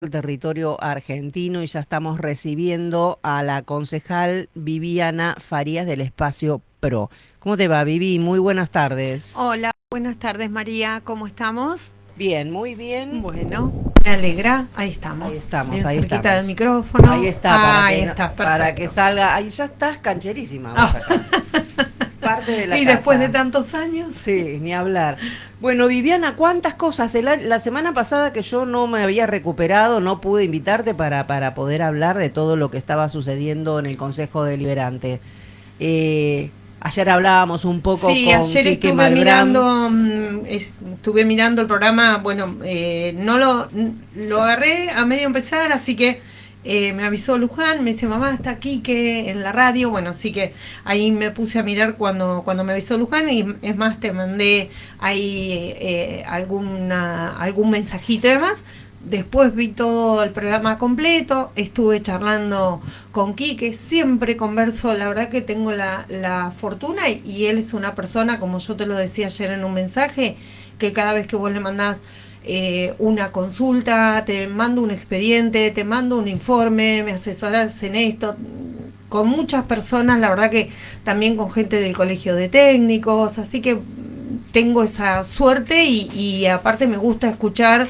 el territorio argentino y ya estamos recibiendo a la concejal Viviana Farías del Espacio Pro. ¿Cómo te va, Vivi? Muy buenas tardes. Hola, buenas tardes María, ¿cómo estamos? Bien, muy bien. Bueno, me alegra, ahí Ahí estamos, estamos, bien ahí cerquita del estamos. micrófono. Ahí está, Ahí está, para que perfecto. salga. Ahí ya estás cancherísima vos Ah, acá. Parte de la y después de casa. tantos años, Sí, ni hablar. Bueno, Viviana, ¿cuántas cosas? La semana pasada que yo no me había recuperado, no pude invitarte para poder hablar de todo lo que estaba sucediendo en el Consejo Deliberante. Ayer hablábamos un poco sí, con ayer Quique estuve Malbrán. mirando, estuve mirando el programa, bueno, no lo agarré a medio empezar, así que me avisó Luján, me dice, mamá, está aquí que en la radio, bueno, así que ahí me puse a mirar cuando me avisó Luján y es más, te mandé ahí algún mensajito y demás. Después vi todo el programa completo, estuve charlando con Quique, siempre converso, la verdad que tengo la fortuna y él es una persona, como yo te lo decía ayer en un mensaje, que cada vez que vos le mandás una consulta, te mando un expediente, te mando un informe, me asesoras en esto, con muchas personas, la verdad que también con gente del colegio de técnicos, así que tengo esa suerte y aparte me gusta escuchar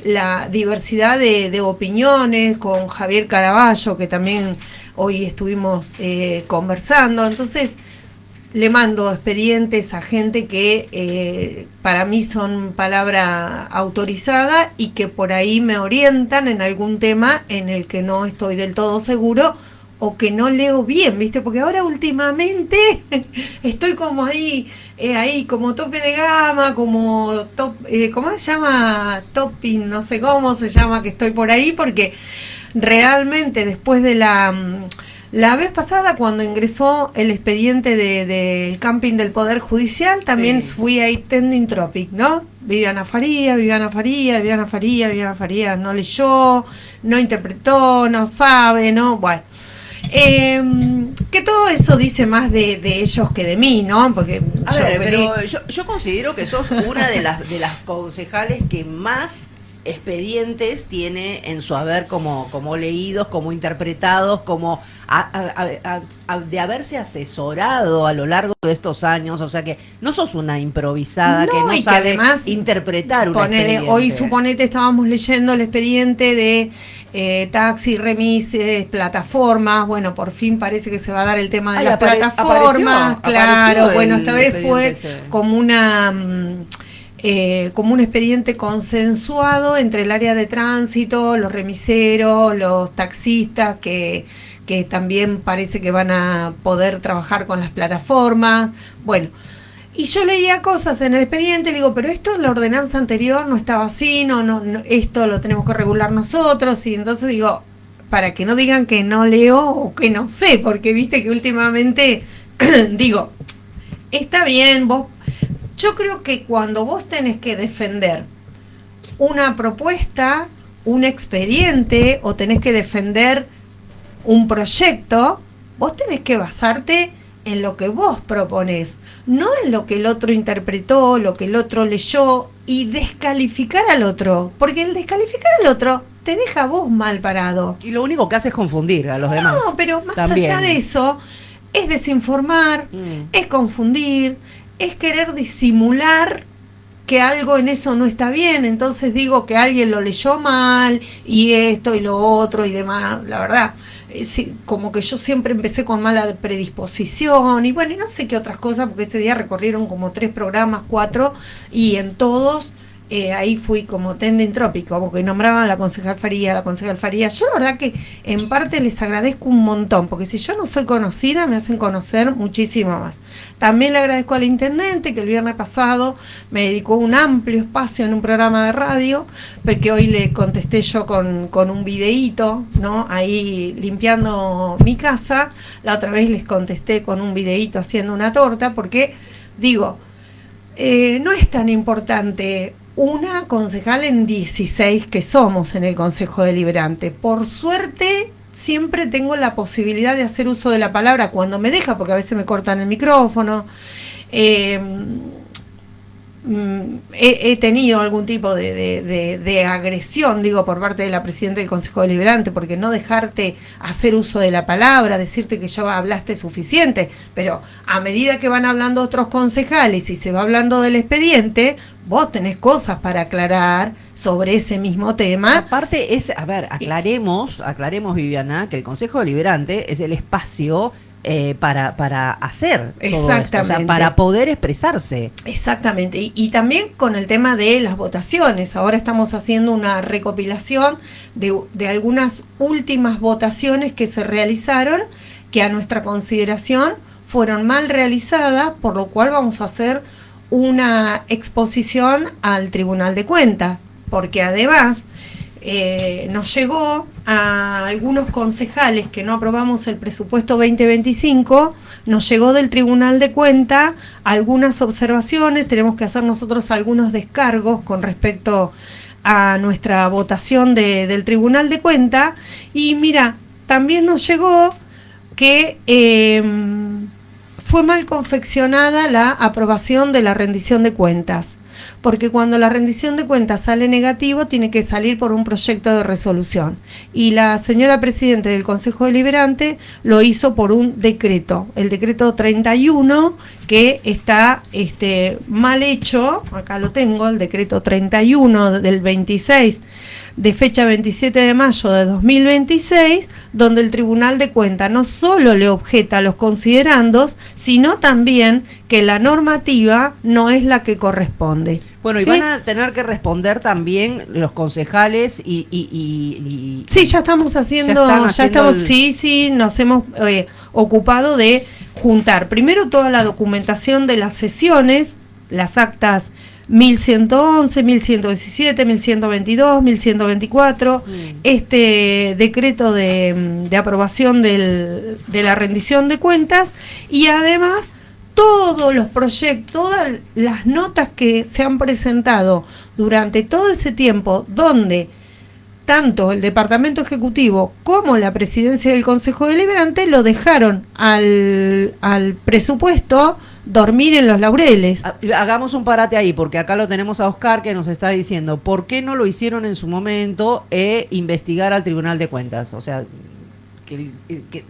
la diversidad de opiniones con Javier Caraballo, que también hoy estuvimos conversando. Entonces, le mando expedientes a gente que para mí son palabra autorizada y que por ahí me orientan en algún tema en el que no estoy del todo seguro o que no leo bien, ¿viste? Porque ahora últimamente estoy como ahí como tope de gama, como top, ¿cómo se llama? Topping, no sé cómo se llama, que estoy por ahí, porque realmente después de la vez pasada, cuando ingresó el expediente del camping del Poder Judicial, también Sí. fui ahí trending topic, ¿no? Viviana Faría, Viviana Faría, Viviana Faría, Viviana Faría no leyó, no interpretó, no sabe, ¿no? Bueno. Eh, que todo eso dice más de ellos que de mí, ¿no? Porque A yo ver, vení. pero yo considero que sos una de las concejales que más expedientes tiene en su haber como leídos, como interpretados, como de haberse asesorado a lo largo de estos años, o sea que no sos una improvisada que No, no y que sabe además, interpretar un hoy expediente. suponete estábamos leyendo el expediente de taxi, remises, plataformas. Bueno, por fin parece que se va a dar el tema de Ay, las plataformas. apareció Claro, bueno, esta el vez expediente fue ese. como como un expediente consensuado entre el área de tránsito, los remiseros, los taxistas que también parece que van a poder trabajar con las plataformas. Bueno, y yo leía cosas en el expediente, le digo, pero esto en la ordenanza anterior no estaba así, no, esto lo tenemos que regular nosotros, y entonces digo, para que no digan que no leo o que no sé, porque viste que últimamente digo, está bien, yo creo que cuando vos tenés que defender una propuesta, un expediente, o tenés que defender un proyecto, vos tenés que basarte en lo que vos proponés, no en lo que el otro interpretó, lo que el otro leyó y descalificar al otro, porque el descalificar al otro te deja a vos mal parado. Y lo único que hace es confundir a los No, demás. pero más allá de También. eso, es desinformar, Mm. es confundir, es querer disimular que algo en eso no está bien, entonces digo que alguien lo leyó mal y esto y lo otro y demás, la verdad. Sí, como que yo siempre empecé con mala predisposición y bueno, y no sé qué otras cosas, porque ese día recorrieron como 3 programas, 4, y en todos ahí fui como tending trópico, como que nombraban a la concejal Faría, la concejal Faría. Yo la verdad que en parte les agradezco un montón, porque si yo no soy conocida, me hacen conocer muchísimo más. También le agradezco al intendente que el viernes pasado me dedicó un amplio espacio en un programa de radio, porque hoy le contesté yo con un videíto, ¿no? Ahí limpiando mi casa. La otra vez les contesté con un videíto haciendo una torta, porque digo, no es tan importante una concejal en 16 que somos en el Consejo Deliberante. Por suerte, siempre tengo la posibilidad de hacer uso de la palabra cuando me deja, porque a veces me cortan el micrófono. Eh, he tenido algún tipo de agresión, digo, por parte de la presidenta del Consejo Deliberante, porque no dejarte hacer uso de la palabra, decirte que ya hablaste suficiente, pero a medida que van hablando otros concejales y se va hablando del expediente, vos tenés cosas para aclarar sobre ese mismo tema. Aparte aclaremos, Viviana, que el Consejo Deliberante es el espacio para hacer todo esto, o sea, para poder expresarse. Exactamente, y también con el tema de las votaciones. Ahora estamos haciendo una recopilación de algunas últimas votaciones que se realizaron, que a nuestra consideración fueron mal realizadas, por lo cual vamos a hacer una exposición al Tribunal de Cuentas, porque además nos llegó a algunos concejales que no aprobamos el presupuesto 2025, nos llegó del Tribunal de Cuentas algunas observaciones, tenemos que hacer nosotros algunos descargos con respecto a nuestra votación del Tribunal de Cuentas, y mira, también nos llegó que fue mal confeccionada la aprobación de la rendición de cuentas, porque cuando la rendición de cuentas sale negativo, tiene que salir por un proyecto de resolución. Y la señora presidenta del Consejo Deliberante lo hizo por un decreto, el decreto 31, que está mal hecho. Acá lo tengo, el decreto 31 del 26, de fecha 27 de mayo de 2026, donde el Tribunal de Cuentas no solo le objeta a los considerandos, sino también que la normativa no es la que corresponde. Bueno, y ¿sí? van a tener que responder también los concejales y sí, ya estamos haciendo, sí, nos hemos ocupado de juntar primero toda la documentación de las sesiones, las actas 1111, 1117, 1122, 1124, este decreto de aprobación de la rendición de cuentas, y además todos los proyectos, todas las notas que se han presentado durante todo ese tiempo, donde tanto el Departamento Ejecutivo como la Presidencia del Consejo Deliberante lo dejaron al presupuesto dormir en los laureles. Hagamos un parate ahí, porque acá lo tenemos a Oscar, que nos está diciendo, ¿por qué no lo hicieron en su momento investigar al Tribunal de Cuentas? O sea,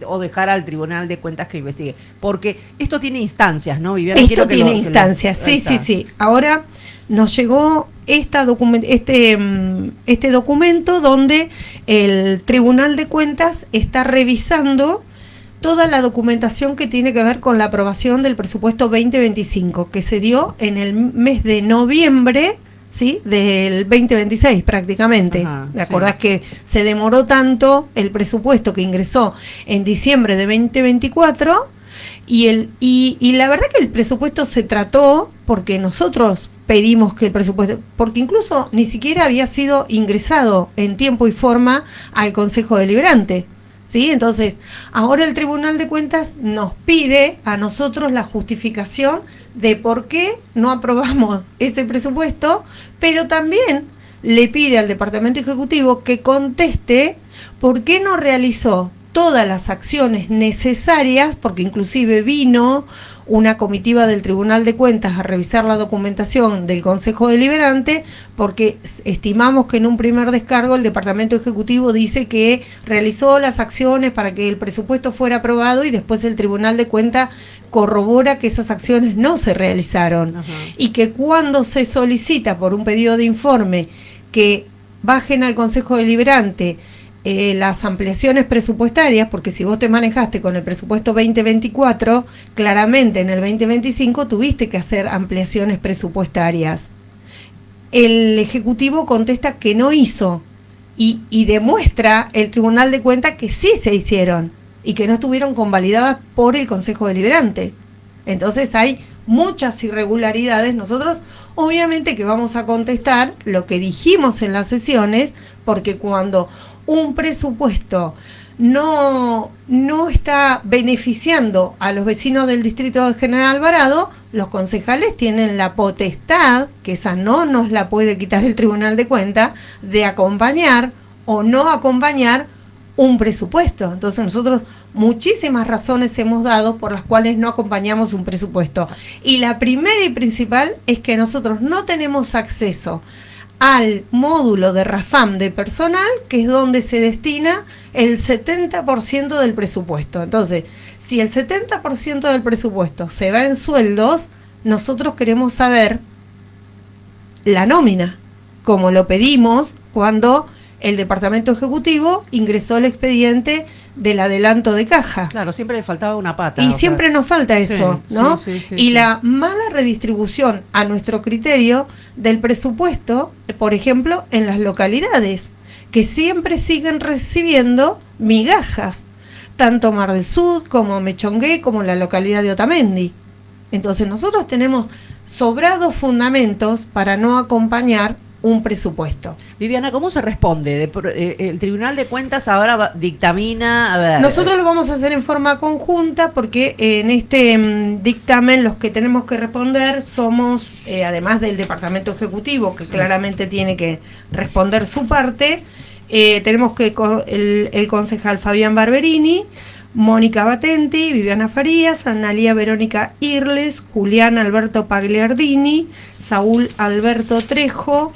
o dejar al Tribunal de Cuentas que investigue. Porque esto tiene instancias, ¿no, Viviana? Esto tiene instancias, sí. Ahora nos llegó este documento donde el Tribunal de Cuentas está revisando toda la documentación que tiene que ver con la aprobación del presupuesto 2025, que se dio en el mes de noviembre, ¿sí?, del 2026 prácticamente. ¿Te acordás que se demoró tanto el presupuesto que ingresó en diciembre de 2024? Y la verdad que el presupuesto se trató, porque nosotros pedimos que el presupuesto, porque incluso ni siquiera había sido ingresado en tiempo y forma al Consejo Deliberante, ¿sí? Entonces, ahora el Tribunal de Cuentas nos pide a nosotros la justificación de por qué no aprobamos ese presupuesto, pero también le pide al Departamento Ejecutivo que conteste por qué no realizó todas las acciones necesarias, porque inclusive vino una comitiva del Tribunal de Cuentas a revisar la documentación del Consejo Deliberante, porque estimamos que en un primer descargo el Departamento Ejecutivo dice que realizó las acciones para que el presupuesto fuera aprobado, y después el Tribunal de Cuentas corrobora que esas acciones no se realizaron. Ajá. Y que cuando se solicita por un pedido de informe que bajen al Consejo Deliberante las ampliaciones presupuestarias, porque si vos te manejaste con el presupuesto 2024, claramente en el 2025 tuviste que hacer ampliaciones presupuestarias. El Ejecutivo contesta que no hizo, y demuestra el Tribunal de Cuentas que sí se hicieron y que no estuvieron convalidadas por el Consejo Deliberante. Entonces hay muchas irregularidades. Nosotros obviamente que vamos a contestar lo que dijimos en las sesiones, porque cuando un presupuesto no está beneficiando a los vecinos del distrito de General Alvarado, los concejales tienen la potestad, que esa no nos la puede quitar el Tribunal de Cuentas, de acompañar o no acompañar un presupuesto. Entonces nosotros muchísimas razones hemos dado por las cuales no acompañamos un presupuesto. Y la primera y principal es que nosotros no tenemos acceso al módulo de RAFAM de personal, que es donde se destina el 70% del presupuesto. Entonces, si el 70% del presupuesto se va en sueldos, nosotros queremos saber la nómina, como lo pedimos cuando el Departamento Ejecutivo ingresó el expediente del adelanto de caja. Claro, siempre le faltaba una pata. Y siempre nos falta eso, sí, ¿no? Sí, la mala redistribución a nuestro criterio del presupuesto, por ejemplo, en las localidades, que siempre siguen recibiendo migajas, tanto Mar del Sur como Mechongué, como la localidad de Otamendi. Entonces nosotros tenemos sobrados fundamentos para no acompañar un presupusto. Viviana, ¿cómo se responde? El Tribunal de Cuentas ahora dictamina... A ver, nosotros lo vamos a hacer en forma conjunta porque en este dictamen los que tenemos que responder somos, además del Departamento Ejecutivo, que claramente tiene que responder su parte, tenemos que el concejal Fabián Barberini, Mónica Batenti, Viviana Farías, Analía Verónica Irles, Julián Alberto Pagliardini, Saúl Alberto Trejo,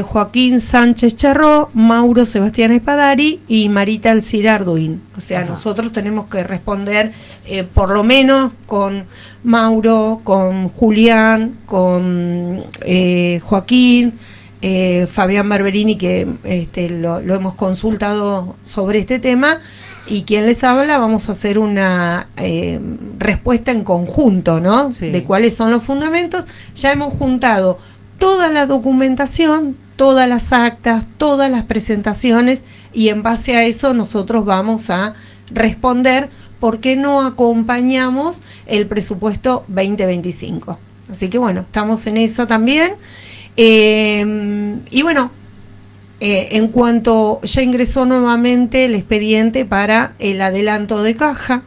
Joaquín Sánchez Charró, Mauro Sebastián Espadari y Marita Alcira Arduin. O sea, nosotros tenemos que responder por lo menos con Mauro, con Julián, con Joaquín, Fabián Barberini, que lo hemos consultado sobre este tema, y quien les habla, vamos a hacer una respuesta en conjunto, ¿no? Sí. De cuáles son los fundamentos. Ya hemos juntado toda la documentación, todas las actas, todas las presentaciones, y en base a eso nosotros vamos a responder por qué no acompañamos el presupuesto 2025. Así que bueno, estamos en esa también. Y bueno, en cuanto ya ingresó nuevamente el expediente para el adelanto de caja,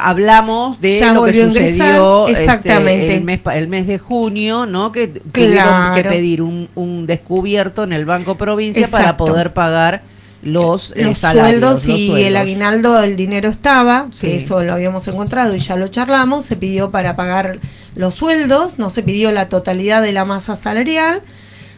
hablamos de ya lo que sucedió exactamente. El mes de junio, ¿no? Que tuvieron que pedir un descubierto en el Banco Provincia. Exacto. Para poder pagar los salarios, sueldos y el aguinaldo, el dinero estaba, sí. Que eso lo habíamos encontrado y ya lo charlamos. Se pidió para pagar los sueldos, no se pidió la totalidad de la masa salarial,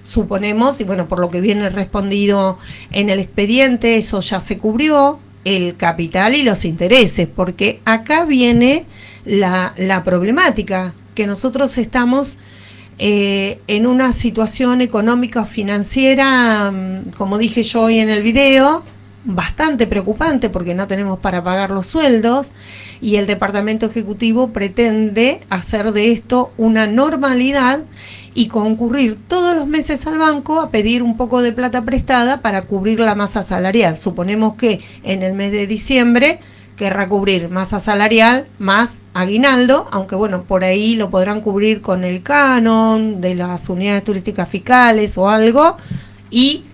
suponemos, y bueno, por lo que viene respondido en el expediente, eso ya se cubrió, el capital y los intereses, porque acá viene la problemática, que nosotros estamos en una situación económica financiera, como dije yo hoy en el video, bastante preocupante, porque no tenemos para pagar los sueldos, y el Departamento Ejecutivo pretende hacer de esto una normalidad y concurrir todos los meses al banco a pedir un poco de plata prestada para cubrir la masa salarial. Suponemos que en el mes de diciembre querrá cubrir masa salarial más aguinaldo, aunque bueno, por ahí lo podrán cubrir con el canon de las unidades turísticas fiscales o algo, y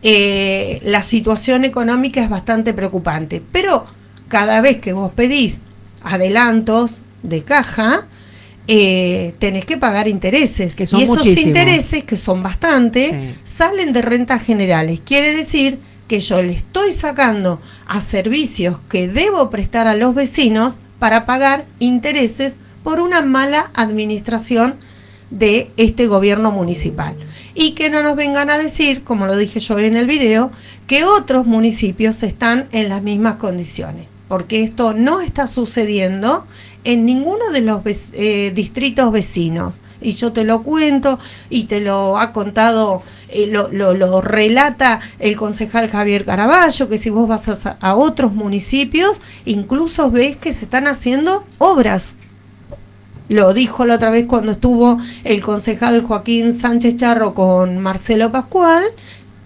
la situación económica es bastante preocupante. Pero cada vez que vos pedís adelantos de caja, tenés que pagar intereses, que son y esos muchísimos. Intereses, que son bastante, sí, salen de rentas generales. Quiere decir que yo le estoy sacando a servicios que debo prestar a los vecinos para pagar intereses por una mala administración de este gobierno municipal. Y que no nos vengan a decir, como lo dije yo en el video, que otros municipios están en las mismas condiciones, porque esto no está sucediendo en ninguno de los distritos vecinos. Y yo te lo cuento y te lo ha contado, lo relata el concejal Javier Caraballo, que si vos vas a otros municipios, incluso ves que se están haciendo obras. Lo dijo la otra vez cuando estuvo el concejal Joaquín Sánchez Charró con Marcelo Pascual,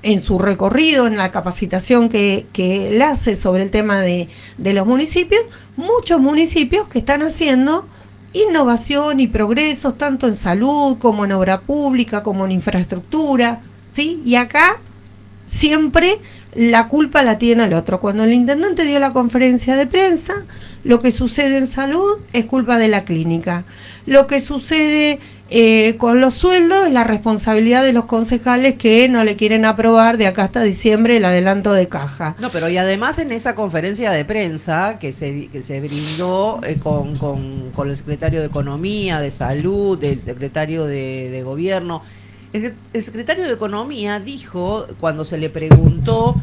en su recorrido, en la capacitación que él hace sobre el tema de los municipios, muchos municipios que están haciendo innovación y progresos, tanto en salud como en obra pública, como en infraestructura, ¿sí? Y acá siempre la culpa la tiene el otro. Cuando el intendente dio la conferencia de prensa, lo que sucede en salud es culpa de la clínica. Lo que sucede con los sueldos es la responsabilidad de los concejales que no le quieren aprobar de acá hasta diciembre el adelanto de caja. No, pero y además en esa conferencia de prensa que se brindó con el secretario de Economía, de Salud, el secretario de Gobierno, el secretario de Economía dijo, cuando se le preguntó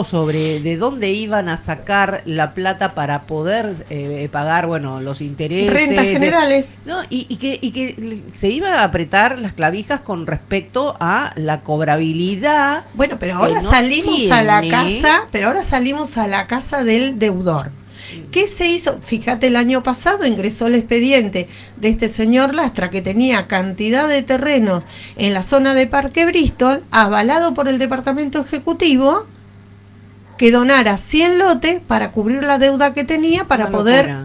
sobre de dónde iban a sacar la plata para poder pagar, bueno, los intereses, rentas generales, ¿no? y que se iba a apretar las clavijas con respecto a la cobrabilidad. Bueno, pero ahora salimos a la casa del deudor. ¿Qué se hizo? Fíjate, el año pasado ingresó el expediente de este señor Lastra, que tenía cantidad de terrenos en la zona de Parque Bristol, avalado por el Departamento Ejecutivo, que donara 100 lotes para cubrir la deuda que tenía, para poder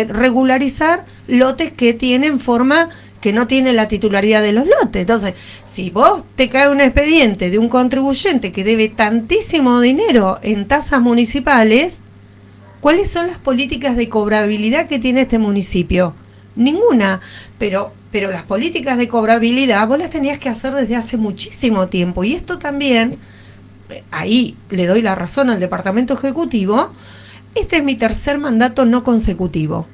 regularizar lotes que tienen forma que no tiene la titularidad de los lotes. Entonces, si vos te cae un expediente de un contribuyente que debe tantísimo dinero en tasas municipales, ¿cuáles son las políticas de cobrabilidad que tiene este municipio? Ninguna, pero las políticas de cobrabilidad vos las tenías que hacer desde hace muchísimo tiempo, y esto también, ahí le doy la razón al Departamento Ejecutivo. Este es mi tercer mandato no consecutivo.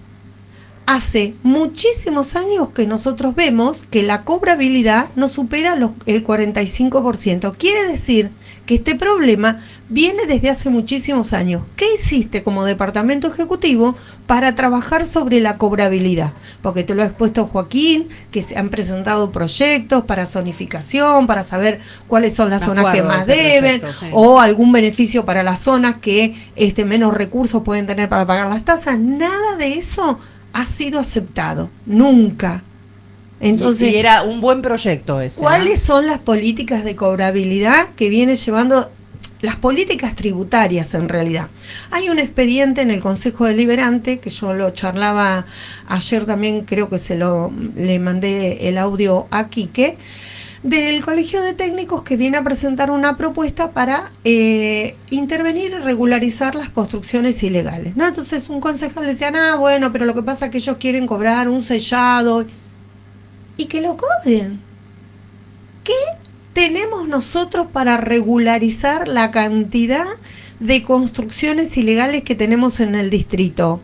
Hace muchísimos años que nosotros vemos que la cobrabilidad no supera el 45%. Quiere decir que este problema viene desde hace muchísimos años. ¿Qué hiciste como Departamento Ejecutivo para trabajar sobre la cobrabilidad? Porque te lo ha expuesto Joaquín, que se han presentado proyectos para zonificación, para saber cuáles son las zonas que más deben, sí, o algún beneficio para las zonas que menos recursos pueden tener para pagar las tasas. Nada de eso ha sido aceptado, nunca. Entonces, y era un buen proyecto ese. ¿Cuáles son las políticas de cobrabilidad que viene llevando las políticas tributarias en realidad? Hay un expediente en el Consejo Deliberante, que yo lo charlaba ayer también, creo que le mandé el audio a Quique, del Colegio de Técnicos, que viene a presentar una propuesta para intervenir y regularizar las construcciones ilegales, ¿no? Entonces un concejal decía, bueno, pero lo que pasa es que ellos quieren cobrar un sellado, y que lo cobren. ¿Qué tenemos nosotros para regularizar la cantidad de construcciones ilegales que tenemos en el distrito?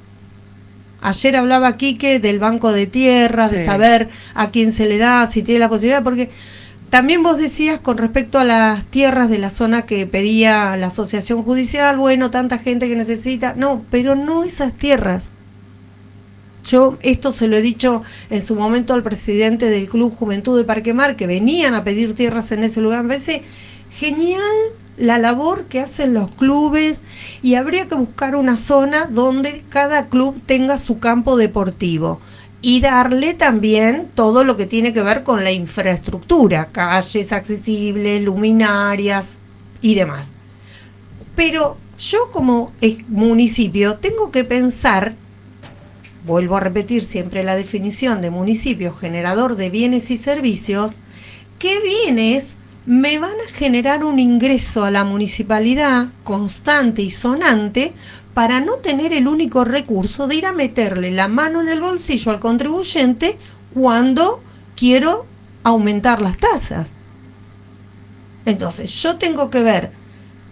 Ayer hablaba Quique del banco de tierras, sí, de saber a quién se le da, si tiene la posibilidad, porque también vos decías con respecto a las tierras de la zona que pedía la asociación judicial, bueno, tanta gente que necesita, no, pero no esas tierras. Yo esto se lo he dicho en su momento al presidente del Club Juventud de Parque Mar, que venían a pedir tierras en ese lugar. Me parece genial la labor que hacen los clubes, y habría que buscar una zona donde cada club tenga su campo deportivo y darle también todo lo que tiene que ver con la infraestructura, calles accesibles, luminarias y demás. Pero yo como municipio tengo que pensar, vuelvo a repetir siempre la definición de municipio generador de bienes y servicios, ¿qué bienes me van a generar un ingreso a la municipalidad constante y sonante para no tener el único recurso de ir a meterle la mano en el bolsillo al contribuyente cuando quiero aumentar las tasas? Entonces yo tengo que ver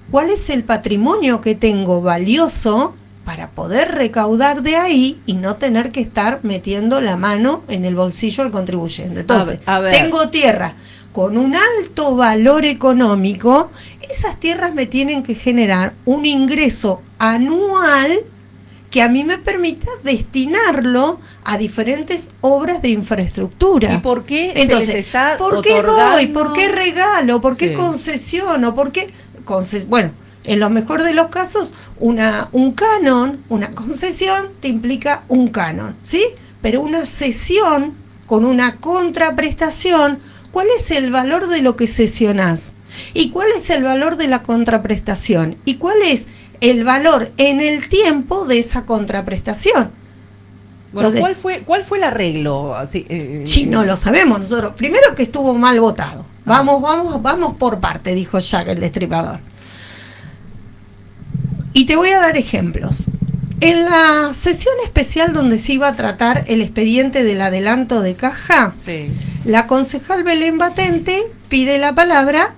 cuál es el patrimonio que tengo valioso para poder recaudar de ahí y no tener que estar metiendo la mano en el bolsillo al contribuyente. Entonces, a ver. Tengo tierra con un alto valor económico, esas tierras me tienen que generar un ingreso anual que a mí me permita destinarlo a diferentes obras de infraestructura. ¿Y por qué? Entonces, se les está ¿por qué otorgando? doy? ¿Por qué regalo? ¿Por qué Sí. concesiono? ¿Por qué bueno, en lo mejor de los casos, un canon, una concesión te implica un canon, ¿sí? Pero una cesión con una contraprestación, ¿cuál es el valor de lo que cesionás? ¿Y cuál es el valor de la contraprestación? ¿Y cuál es el valor en el tiempo de esa contraprestación? Bueno, Entonces, ¿cuál fue el arreglo? Sí, no lo sabemos nosotros. Primero que estuvo mal votado. Vamos por parte, dijo Jack el Destripador. Y te voy a dar ejemplos. En la sesión especial donde se iba a tratar el expediente del adelanto de caja, Sí. la concejal Belén Batente pide la palabra,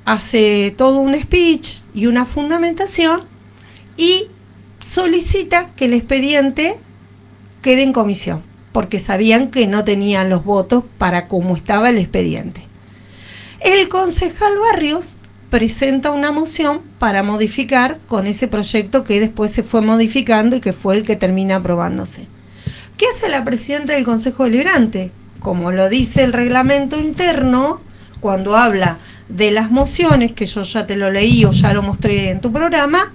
hace todo un speech y una fundamentación y solicita que el expediente quede en comisión, porque sabían que no tenían los votos para cómo estaba el expediente. El concejal Barrios presenta una moción para modificar con ese proyecto que después se fue modificando y que fue el que termina aprobándose. ¿Qué hace la presidenta del Consejo Deliberante? Como lo dice el reglamento interno, cuando habla de las mociones, que yo ya te lo leí o ya lo mostré en tu programa,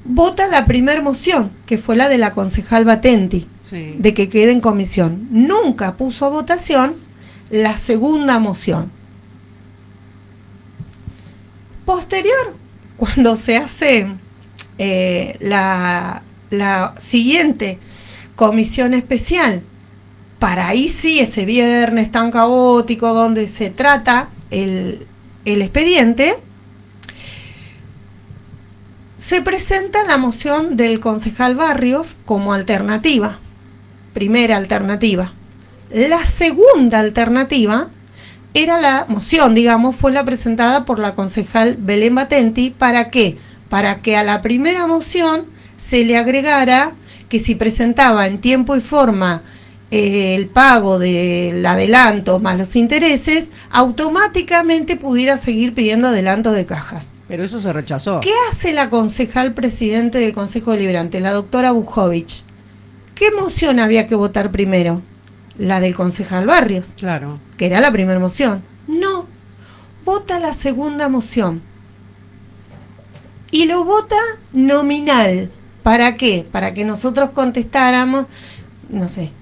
vota la primera moción, que fue la de la concejal Batenti, Sí. de que quede en comisión. Nunca puso a votación la segunda moción. Posterior, cuando se hace la siguiente comisión especial, para ahí sí, ese viernes tan caótico donde se trata el expediente, se presenta la moción del concejal Barrios como alternativa, primera alternativa. La segunda alternativa era la moción, digamos, fue la presentada por la concejal Belén Batenti. ¿Para qué? Para que a la primera moción se le agregara que si presentaba en tiempo y forma el pago del adelanto más los intereses, automáticamente pudiera seguir pidiendo adelanto de cajas. Pero eso se rechazó. ¿Qué hace la concejal presidente del Consejo Deliberante, la doctora Bujovich? ¿Qué moción había que votar primero? La del concejal Barrios, Claro. que era la primera moción. No, vota la segunda moción. Y lo vota nominal. ¿Para qué? Para que nosotros contestáramos, no sé,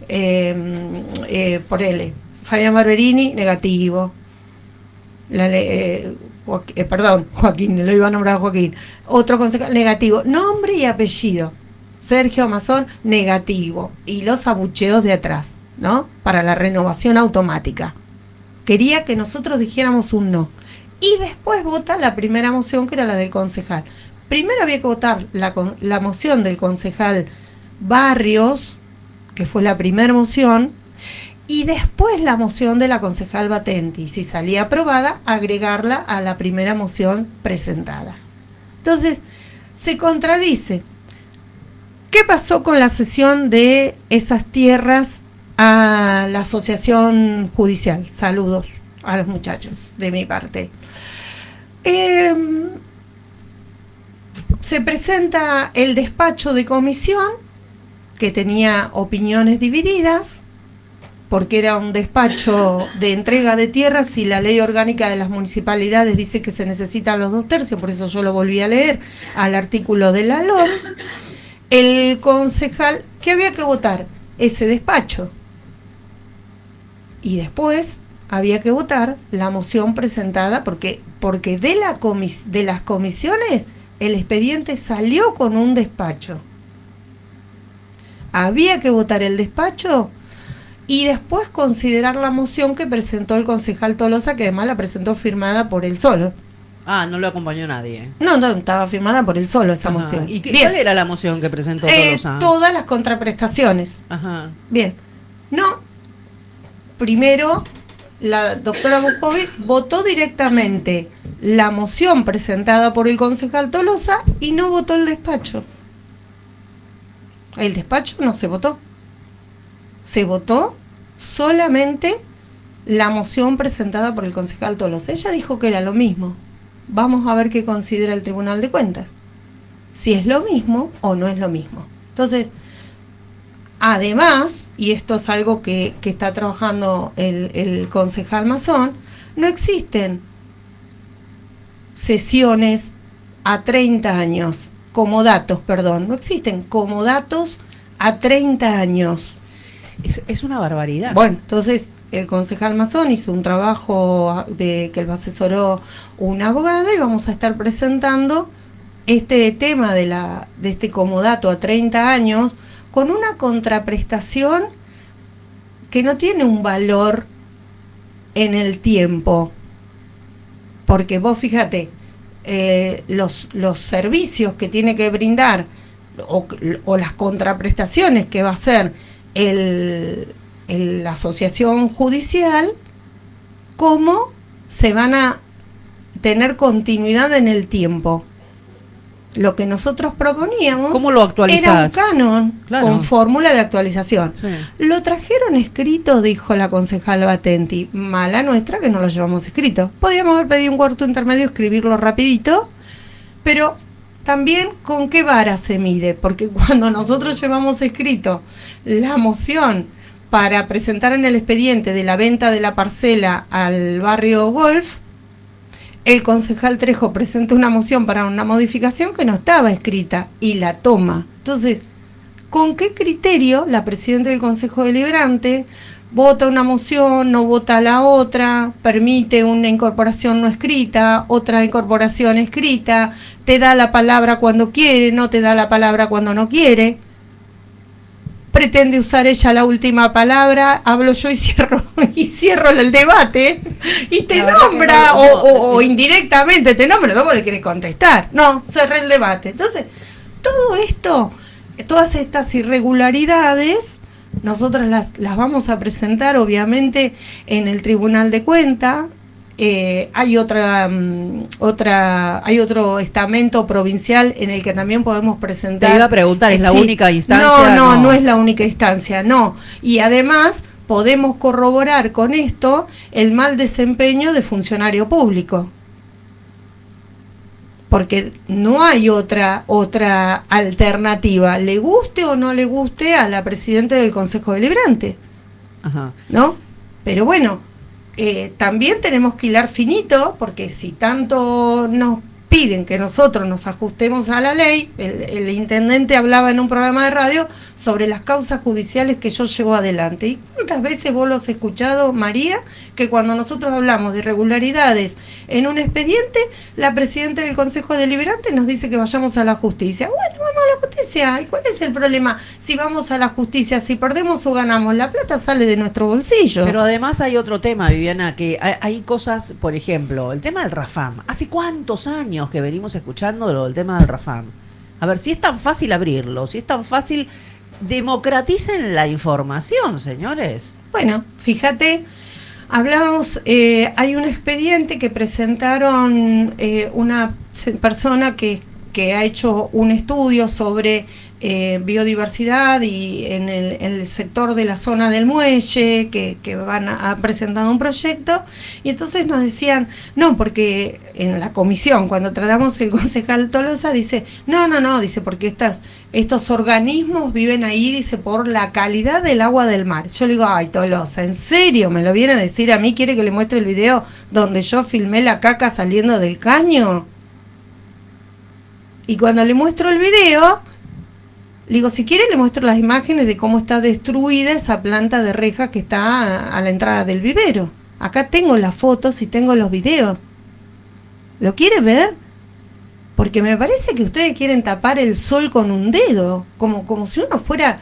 por él, Fabián Barberini, negativo. Joaquín, lo iba a nombrar Joaquín. Otro concejal, negativo. Nombre y apellido. Sergio Mazón, negativo. Y los abucheos de atrás, ¿no? Para la renovación automática. Quería que nosotros dijéramos un no. Y después vota la primera moción, que era la del concejal. Primero había que votar la moción del concejal Barrios, que fue la primera moción, y después la moción de la concejal Batenti. Si salía aprobada, agregarla a la primera moción presentada. Entonces, se contradice. ¿Qué pasó con la cesión de esas tierras a la asociación judicial? Saludos a los muchachos de mi parte. Se presenta el despacho de comisión, que tenía opiniones divididas, porque era un despacho de entrega de tierras y la ley orgánica de las municipalidades dice que se necesitan los 2/3, por eso yo lo volví a leer al artículo de la LOM. El concejal, ¿qué había que votar? Ese despacho. Y después había que votar la moción presentada, porque de las comisiones el expediente salió con un despacho. Había que votar el despacho y después considerar la moción que presentó el concejal Tolosa, que además la presentó firmada por él solo. Ah, no lo acompañó nadie. No, estaba firmada por él solo esa moción. ¿Y Bien. cuál era la moción que presentó Tolosa? Todas las contraprestaciones. Ajá. Bien. No. Primero, la doctora Bujovich votó directamente la moción presentada por el concejal Tolosa y no votó el despacho. El despacho no se votó. Se votó solamente la moción presentada por el concejal Tolosa. Ella dijo que era lo mismo. Vamos a ver qué considera el Tribunal de Cuentas. Si es lo mismo o no es lo mismo. Entonces, además, y esto es algo que está trabajando el concejal Mazón, no existen sesiones a 30 años, comodatos, perdón, no existen comodatos a 30 años. Es una barbaridad. Bueno, entonces el concejal Mazón hizo un trabajo que lo asesoró una abogada y vamos a estar presentando este tema de este comodato a 30 años con una contraprestación que no tiene un valor en el tiempo. Porque vos fíjate, los servicios que tiene que brindar o las contraprestaciones que va a hacer la asociación judicial, cómo se van a tener continuidad en el tiempo. Lo que nosotros proponíamos, ¿cómo lo actualizás? Era un canon, claro, con fórmula de actualización. Sí. Lo trajeron escrito, dijo la concejal Batenti. Mala nuestra que no lo llevamos escrito. Podríamos haber pedido un cuarto intermedio, escribirlo rapidito, pero también con qué vara se mide, porque cuando nosotros llevamos escrito la moción para presentar en el expediente de la venta de la parcela al barrio Golf, el concejal Trejo presenta una moción para una modificación que no estaba escrita y la toma. Entonces, ¿con qué criterio la presidenta del Consejo Deliberante vota una moción, no vota la otra, permite una incorporación no escrita, otra incorporación escrita, te da la palabra cuando quiere, no te da la palabra cuando no quiere? Pretende usar ella la última palabra, hablo yo y cierro el debate, y te nombra, o indirectamente te nombra, luego le quieres contestar. No, cerré el debate. Entonces, todo esto, todas estas irregularidades, nosotros las vamos a presentar obviamente en el Tribunal de Cuentas. Hay otro estamento provincial en el que también podemos presentar. Te iba a preguntar, ¿es la única instancia? No es la única instancia, no. Y además podemos corroborar con esto el mal desempeño de funcionario público. Porque no hay otra alternativa, le guste o no le guste a la presidenta del Consejo Deliberante. Ajá. ¿No? Pero bueno, también tenemos que hilar finito, porque si tanto nos piden que nosotros nos ajustemos a la ley, el intendente hablaba en un programa de radio sobre las causas judiciales que yo llevo adelante. ¿Y cuántas veces vos lo has escuchado, María, que cuando nosotros hablamos de irregularidades en un expediente, la presidenta del Consejo Deliberante nos dice que vayamos a la justicia? Bueno, vamos a la justicia. ¿Y cuál es el problema? Si vamos a la justicia, si perdemos o ganamos, la plata sale de nuestro bolsillo. Pero además hay otro tema, Viviana, que hay cosas, por ejemplo, el tema del Rafam. ¿Hace cuántos años que venimos escuchando lo del tema del Rafam? A ver, si es tan fácil abrirlo, si es tan fácil, democraticen la información, señores. Bueno, fíjate, hablábamos, hay un expediente que presentaron una persona que ha hecho un estudio sobre biodiversidad y en el sector de la zona del muelle, que van a presentar un proyecto, y entonces nos decían, no, porque en la comisión, cuando tratamos, el concejal Tolosa dice, no, dice, porque estos organismos viven ahí, dice, por la calidad del agua del mar. Yo le digo, ay, Tolosa, ¿en serio me lo viene a decir a mí? ¿Quiere que le muestre el video donde yo filmé la caca saliendo del caño? Y cuando le muestro el video, le digo, si quiere le muestro las imágenes de cómo está destruida esa planta de rejas que está a la entrada del vivero. Acá tengo las fotos y tengo los videos. ¿Lo quiere ver? Porque me parece que ustedes quieren tapar el sol con un dedo, como si uno fuera,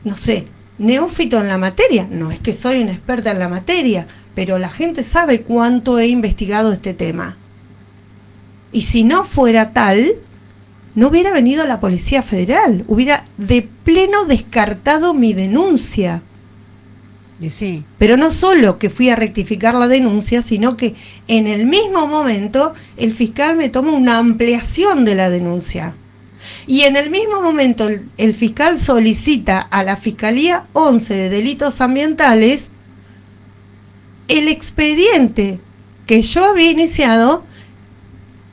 no sé, neófito en la materia. No es que soy una experta en la materia, pero la gente sabe cuánto he investigado este tema. Y si no fuera tal, no hubiera venido la Policía Federal, hubiera de pleno descartado mi denuncia. Y sí. Pero no solo que fui a rectificar la denuncia, sino que en el mismo momento el fiscal me toma una ampliación de la denuncia. Y en el mismo momento el fiscal solicita a la Fiscalía 11 de Delitos Ambientales el expediente que yo había iniciado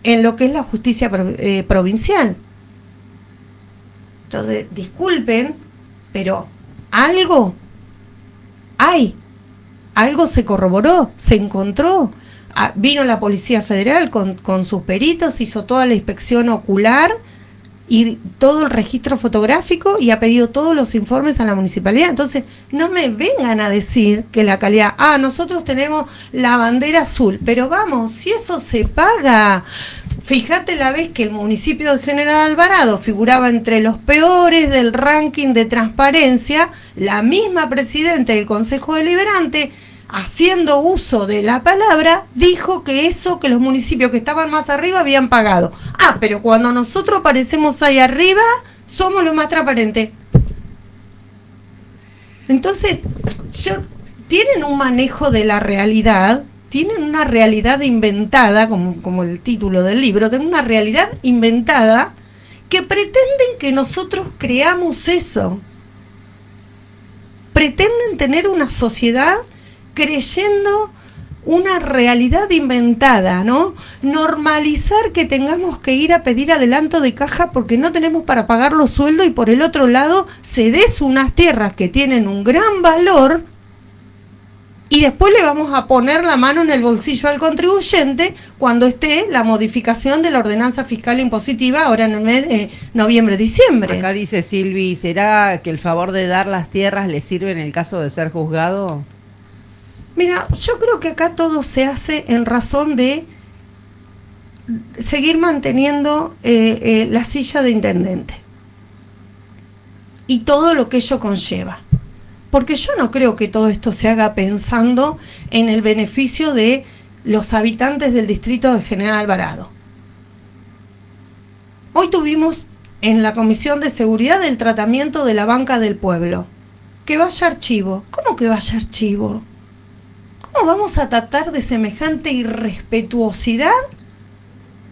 en lo que es la justicia provincial. Entonces, disculpen, pero algo se corroboró, se encontró. Vino la Policía Federal con sus peritos, hizo toda la inspección ocular y todo el registro fotográfico y ha pedido todos los informes a la municipalidad. Entonces, no me vengan a decir que la calidad, nosotros tenemos la bandera azul, pero vamos, si eso se paga. Fíjate la vez que el municipio de General Alvarado figuraba entre los peores del ranking de transparencia, la misma presidenta del Consejo Deliberante haciendo uso de la palabra, dijo que eso, que los municipios que estaban más arriba habían pagado. Ah, pero cuando nosotros aparecemos ahí arriba, somos los más transparentes. Entonces, tienen un manejo de la realidad, tienen una realidad inventada, como el título del libro, tienen una realidad inventada que pretenden que nosotros creamos eso. Pretenden tener una sociedad creyendo una realidad inventada, ¿no? Normalizar que tengamos que ir a pedir adelanto de caja porque no tenemos para pagar los sueldos y por el otro lado cedes unas tierras que tienen un gran valor y después le vamos a poner la mano en el bolsillo al contribuyente cuando esté la modificación de la ordenanza fiscal impositiva ahora en el mes de noviembre-diciembre. Acá dice Silvi, ¿será que el favor de dar las tierras le sirve en el caso de ser juzgado? Mira, yo creo que acá todo se hace en razón de seguir manteniendo la silla de intendente y todo lo que ello conlleva. Porque yo no creo que todo esto se haga pensando en el beneficio de los habitantes del distrito de General Alvarado. Hoy tuvimos en la Comisión de Seguridad el tratamiento de la banca del pueblo. Que vaya archivo. ¿Cómo que vaya archivo? ¿Cómo vamos a tratar de semejante irrespetuosidad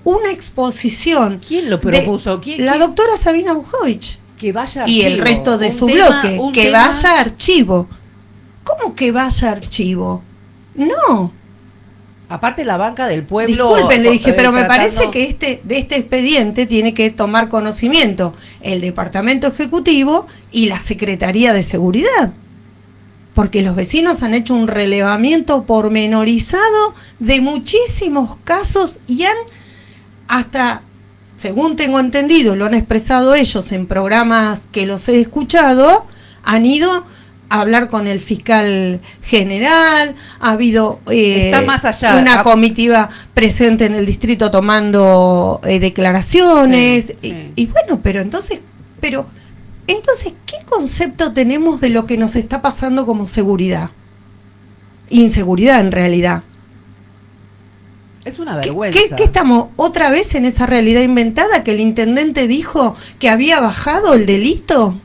una exposición? ¿Quién lo propuso? La doctora Sabina Bujovich. Que vaya archivo. Y el resto de su bloque, que vaya archivo. ¿Cómo que vaya archivo? No. Aparte la banca del pueblo... Disculpen, le dije, pero me parece que de este expediente tiene que tomar conocimiento el Departamento Ejecutivo y la Secretaría de Seguridad. Porque los vecinos han hecho un relevamiento pormenorizado de muchísimos casos y han hasta... Según tengo entendido, lo han expresado ellos en programas que los he escuchado, han ido a hablar con el fiscal general, ha habido está más allá, una comitiva presente en el distrito tomando declaraciones. Sí. Y bueno, pero entonces, ¿qué concepto tenemos de lo que nos está pasando como seguridad? Inseguridad en realidad. Es una vergüenza. ¿Qué estamos otra vez en esa realidad inventada que el intendente dijo que había bajado el delito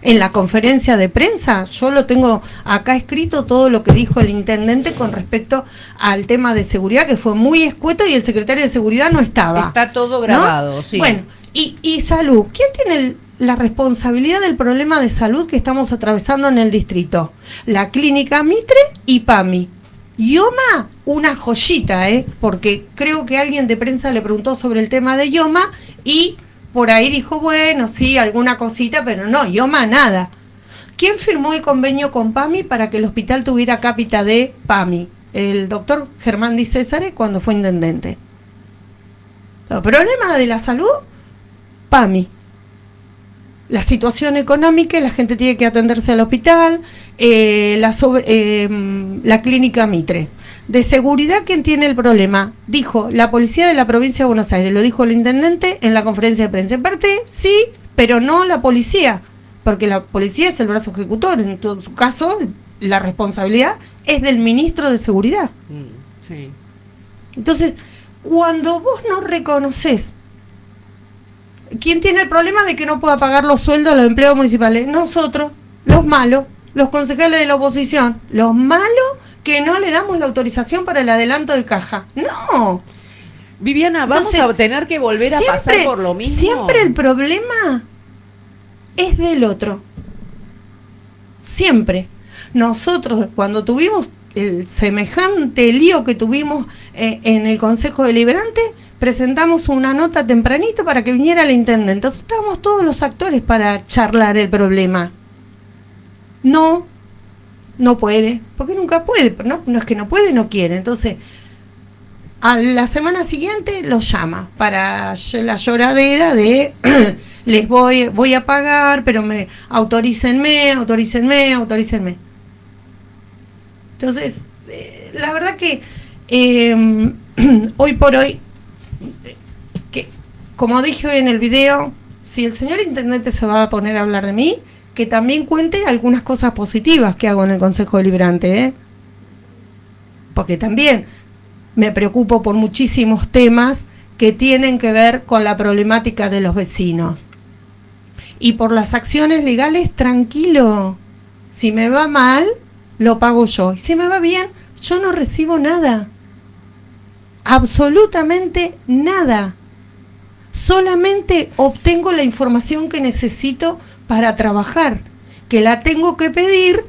en la conferencia de prensa? Yo lo tengo acá escrito todo lo que dijo el intendente con respecto al tema de seguridad, que fue muy escueto y el secretario de seguridad no estaba. Está todo grabado, ¿no? Sí. Bueno, y salud. ¿Quién tiene la responsabilidad del problema de salud que estamos atravesando en el distrito? La Clínica Mitre y PAMI. Ioma, una joyita, porque creo que alguien de prensa le preguntó sobre el tema de Ioma y por ahí dijo, bueno, sí, alguna cosita, pero no, Ioma nada. ¿Quién firmó el convenio con PAMI para que el hospital tuviera cápita de PAMI? El doctor Germán Di Césare cuando fue intendente. El problema de la salud, PAMI. La situación económica, la gente tiene que atenderse al hospital, la Clínica Mitre. De seguridad, ¿quién tiene el problema? Dijo la policía de la provincia de Buenos Aires, lo dijo el intendente en la conferencia de prensa. En parte, sí, pero no la policía, porque la policía es el brazo ejecutor. En todo su caso, la responsabilidad es del ministro de Seguridad. Sí. Entonces, cuando vos no reconoces, ¿quién tiene el problema de que no pueda pagar los sueldos a los empleados municipales? Nosotros, los malos, los concejales de la oposición, los malos que no le damos la autorización para el adelanto de caja. No. Viviana, ¿vamos a tener que volver a pasar por lo mismo? Siempre el problema es del otro. Siempre. Nosotros, cuando tuvimos el semejante lío que tuvimos en el Consejo Deliberante, presentamos una nota tempranito para que viniera el intendente. Entonces estábamos todos los actores para charlar el problema. No puede, porque nunca puede, no es que no puede, no quiere. Entonces, a la semana siguiente los llama para la lloradera de les voy a pagar, pero autorícenme. Entonces, la verdad que hoy por hoy, que como dije hoy en el video, si el señor intendente se va a poner a hablar de mí, que también cuente algunas cosas positivas que hago en el Consejo Deliberante, porque también me preocupo por muchísimos temas que tienen que ver con la problemática de los vecinos. Y por las acciones legales, tranquilo, si me va mal, lo pago yo. Y si me va bien, yo no recibo nada. Absolutamente nada. Solamente obtengo la información que necesito para trabajar, que la tengo que pedir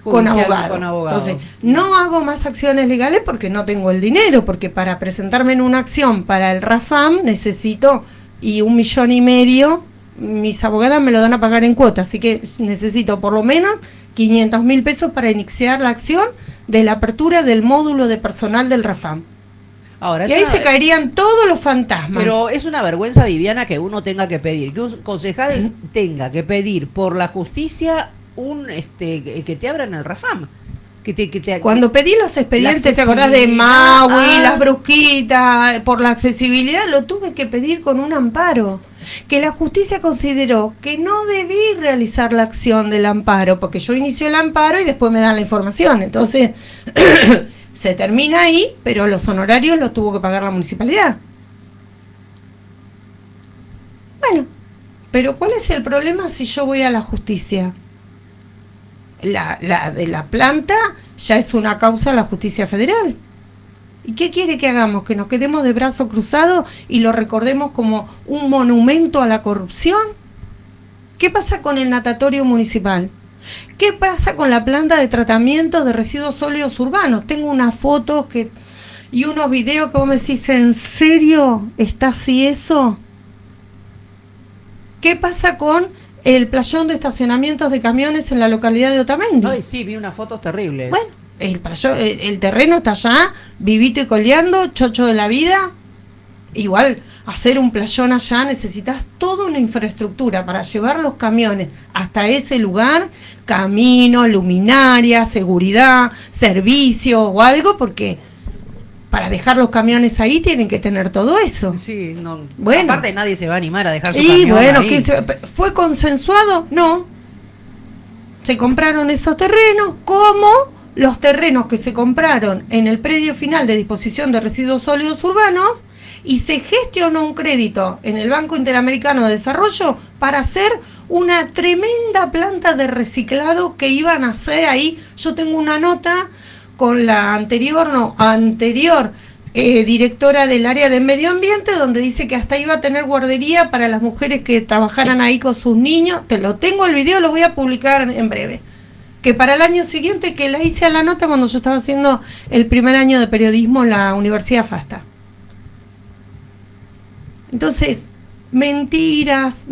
con abogado. Entonces, no hago más acciones legales porque no tengo el dinero, porque para presentarme en una acción para el RAFAM necesito 1,5 millones, mis abogadas me lo dan a pagar en cuotas, así que necesito por lo menos 500.000 pesos para iniciar la acción de la apertura del módulo de personal del RAFAM. Ahora, y ahí se caerían todos los fantasmas. Pero es una vergüenza, Viviana, que uno tenga que pedir, que un concejal tenga que pedir por la justicia que te abran el RAFAM. Cuando pedí los expedientes, ¿te acordás de Maui, las brusquitas, por la accesibilidad? Lo tuve que pedir con un amparo, que la justicia consideró que no debí realizar la acción del amparo, porque yo inicio el amparo y después me dan la información. Entonces, se termina ahí, pero los honorarios los tuvo que pagar la municipalidad. Bueno, pero ¿cuál es el problema si yo voy a la justicia? La de la planta ya es una causa a la justicia federal. ¿Y qué quiere que hagamos? ¿Que nos quedemos de brazo cruzado y lo recordemos como un monumento a la corrupción? ¿Qué pasa con el natatorio municipal? ¿Qué pasa con la planta de tratamiento de residuos sólidos urbanos? Tengo unas fotos y unos videos que vos me decís, ¿en serio está así eso? ¿Qué pasa con el playón de estacionamientos de camiones en la localidad de Otamendi? Ay, sí, vi unas fotos terribles. Bueno, el terreno está allá, vivito y coleando, chocho de la vida. Igual, hacer un playón allá necesitas toda una infraestructura para llevar los camiones hasta ese lugar, camino, luminaria, seguridad, servicio o algo, porque para dejar los camiones ahí tienen que tener todo eso. Sí, no. Bueno. Aparte nadie se va a animar a dejar su camión. Y bueno, ahí. ¿Fue consensuado? No. Se compraron esos terrenos, como los terrenos que se compraron en el predio final de disposición de residuos sólidos urbanos, y se gestionó un crédito en el Banco Interamericano de Desarrollo para hacer una tremenda planta de reciclado que iban a hacer ahí. Yo tengo una nota con la anterior directora del área de medio ambiente, donde dice que hasta iba a tener guardería para las mujeres que trabajaran ahí con sus niños. Tengo el video, lo voy a publicar en breve. Que para el año siguiente, que la hice a la nota cuando yo estaba haciendo el primer año de periodismo en la Universidad FASTA. Entonces, mentiras,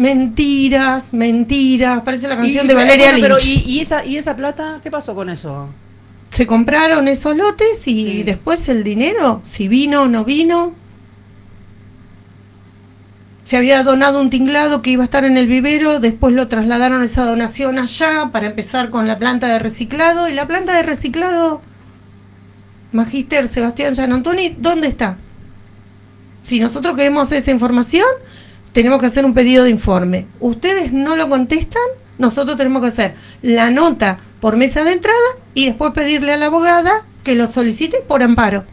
parece la canción de Valeria Lynch. Pero ¿y esa plata? ¿Qué pasó con eso? Se compraron esos lotes y después el dinero, si vino o no vino. Se había donado un tinglado que iba a estar en el vivero, después lo trasladaron esa donación allá para empezar con la planta de reciclado. Y la planta de reciclado, Magíster Sebastián Gianantoni, ¿dónde está? Si nosotros queremos esa información, tenemos que hacer un pedido de informe. Ustedes no lo contestan, nosotros tenemos que hacer la nota por mesa de entrada y después pedirle a la abogada que lo solicite por amparo.